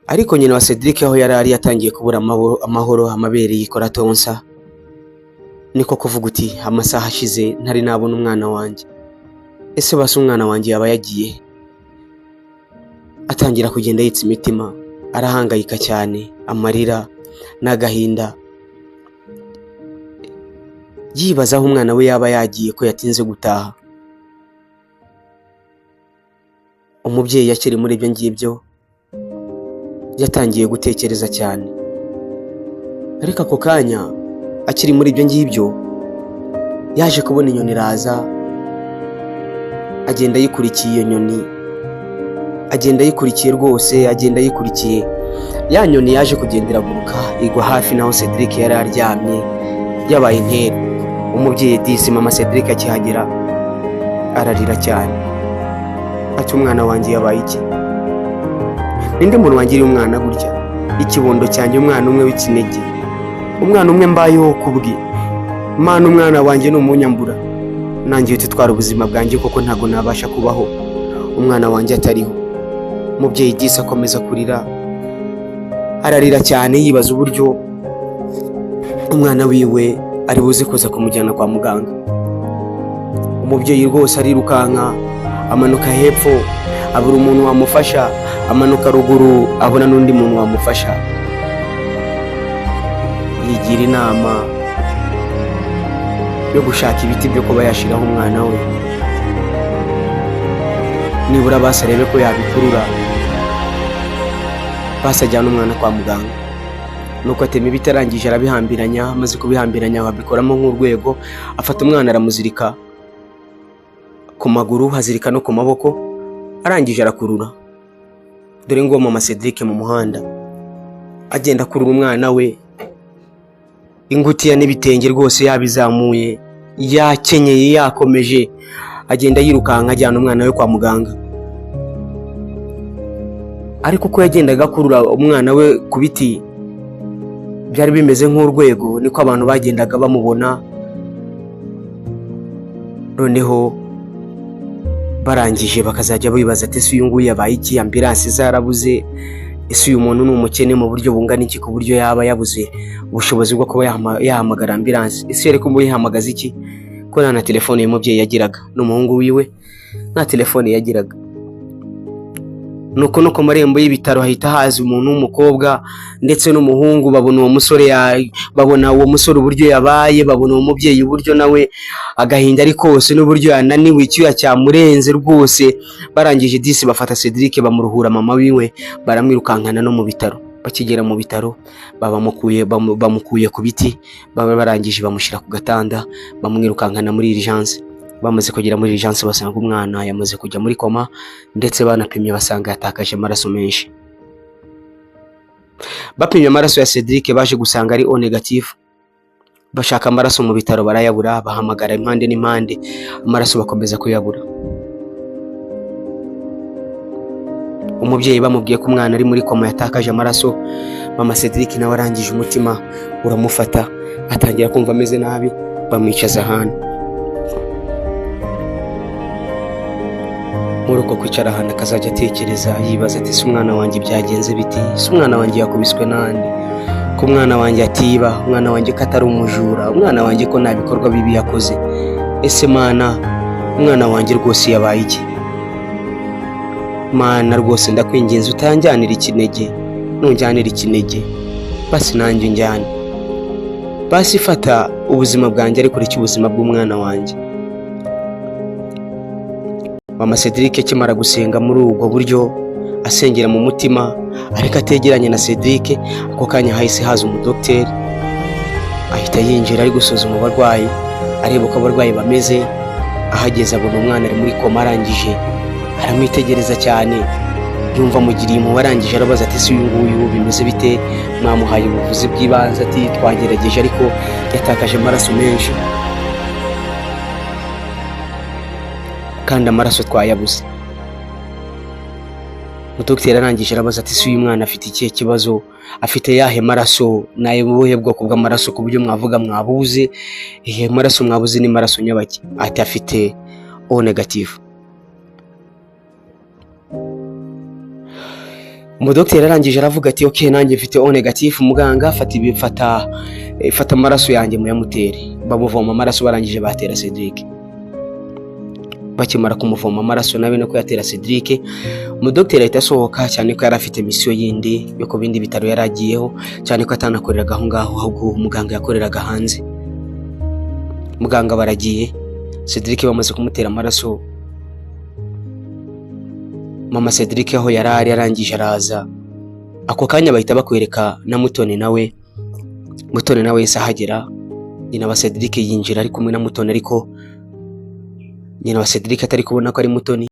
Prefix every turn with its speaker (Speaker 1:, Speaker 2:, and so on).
Speaker 1: ariko nyina wa Cedric aho yari yatangiye kubura amahoro, amabere yikora tonsa, niko kuvuga uti amasaha ashize ntari nabona umwana wanjye. Ese basi umwana wanjye yaba yagiye? Atangira kugenda yitsa imitima, arahangayika cyane, amarira n'agahinda, yibaza aho umwana we yaba yagiye ko yatinze gutaha. Umubyeyi akiri muri ibyo ngibyo yatangiye gutekereza cyane, ariko ako kanya akiri muri ibyo ngibyo yaje kubona inyoni iraza, agenda yikurikiye iyo nyoni, agenda yikurikiye rwose, agenda yikurikiye. Ya nyoni yaje kugenda iraguruka igwa hafi naho Cedric yari aryamye, yabaye intero. Umubyeyi disi mama Cedric akihagera ararira cyane, ati umwana wanjye yabaye iki? Ninde muntu wangiriye umwana gutya? Ikibondo cyanjye, umwana umwe w'ikinege, umwana umwe mbayeho kubwi. Mana, umwana wanjye ni umunyambura, nanjye utitwara ubuzima bwanjye kuko ntago nabasha kubaho umwana wanjye atariho. Umubyeyi disi akomeza kurira, ararira cyane yibaza uburyo umwana wiwe ari buze kuza kumujyana kwa muganga. Umubyeyi rwose arirukanka, amanuka hepfo abura umuntu wamufasha, amanuka ruguru abona n'undi muntu wamufasha. Yigira inama yo gushaka ibiti byo kuba yashiraho umwana we, nibura basi arebe ko yabikurura, basi ajyana umwana kwa muganga. Nuko atema ibiti, arangije arabihambiranya, amaze kubihambiranya abikoramo nk'urwego, afata umwana aramuzirika ku maguru, hazirika no ku maboko, arangije arakurura. Dore ngo mama Cedric mu muhanda agenda akurura umwana we, ingutiya n'ibitenge rwose yabizamuye, yakenyeye, yakomeje, agenda yirukanka ajyana umwana we kwa muganga. Ariko uko yagendaga akurura umwana we ku biti byari bimeze nk'urwego, niko abantu bagendaga bamubona. Noneho barangije bakazajya bibaza ati ese uyu nguyu yabaye iki? Ambulance zarabuze, ese uyu muntu ni umukene mu buryo bungana iki ku buryo yaba yabuze ubushobozi bwo kuba yahamagara ambulance? Ese yari kumva yihamagaza iki ko nta na telefone y'umubyeyi yagiraga, n'umuhungu wiwe nta telefone yagiraga? Nuko no ku marembo y'ibitaro hahita haza umuntu w'umukobwa ndetse n'umuhungu, babona uwo musore uburyo yabaye, babona uwo mubyeyi uburyo nawe agahinda ari kose n'uburyo yananiwe, icyuya cyamurenze rwose. Barangije disi bafata Cedric bamuruhura mama wiwe, baramwirukankana no mu bitaro. Bakigera mu bitaro bamukuye ku biti, barangije bamushyira ku gatanda, bamwirukankana muri urgence. Bamaze kugera muri urgence basanga umwana yamaze kujya muri koma, ndetse banapimye basanga yatakaje amaraso menshi. Bapimye amaraso ya Cedric baje gusanga ari O negative. Bashaka amaraso mu bitaro barayabura, bahamagara impande n'impande, amaraso bakomeza kuyabura. Umubyeyi bamubwiye ko umwana ari muri koma yatakaje amaraso, mama Cedric nawe arangije umutima uramufata, atangira kumva ameze nabi, bamwicaza ahantu. Muri uko kwicara ahantu akazajya atekereza, yibaza ati ese umwana wanjye byagenze biti? Ese umwana wanjye yakubiswe n'andi? Ko umwana wanjye atiba, umwana wanjye ko atari umujura, umwana wanjye ko nta bikorwa bibi yakoze? Ese Mana, umwana wanjye rwose yabaye iki? Mana rwose ndakwinginze utanjyanira ikinege, nunjyanira ikinege basi nanjye unjyane, basi fata ubuzima bwanjye ariko ureke ubuzima bw'umwana wanjye. Mama Cedric akimara gusenga muri ubwo buryo, asengera mu mutima ariko ategeranye na Cedric, ako kanya hahise haza umudokiteri, ahita yinjira ari gusuzuma abarwayi, areba uko abarwayi bameze. Ahageze abona umwana ari muri koma, arangije aramwitegereza cyane, yumva mugiriye impuhwe, arangije arabaza ati ese uyu nguyu bimeze bite? Mwamuhaye ubuvuzi bw'ibanze? Ati twagerageje ariko yatakaje amaraso menshi kandi amaraso twayabuze. Dogiteri arangije arabaza ati ese uyu mwana afite ikihe kibazo? Afite yahe maraso? Naye buhe bwoko bw'amaraso ku buryo mwavuga mwabuze? Ihe maraso mwabuze ni maraso nyabaki? Ati afite O negative. Umudokiteri arangije aravuga ati okay, nanjye mfite O negative. Muganga fata amaraso yanjye muyamutere. Bamuvoma amaraso, barangije batera Cedric. Bakimara kumuvoma amaraso nawe no kuyatera Cedric, umudokiteri ahita asohoka, cyane ko yari afite misiyo yindi yo ku bindi bitaro yaragiyeho, cyane ko atanakoreraga aho ngaho, ahubwo umuganga yakoreraga hanze. Muganga baragiye, Cedric bamaze kumutera amaraso, mama Cedric aho yarari yarangije araza. Ako kanya bahita bakwereka na Mutoni nawe yese ahagera. Nyina wa Cedric yinjira ari kumwe na Mutoni, ariko nyina wa Cedric atari kubona ko ari Mutoni.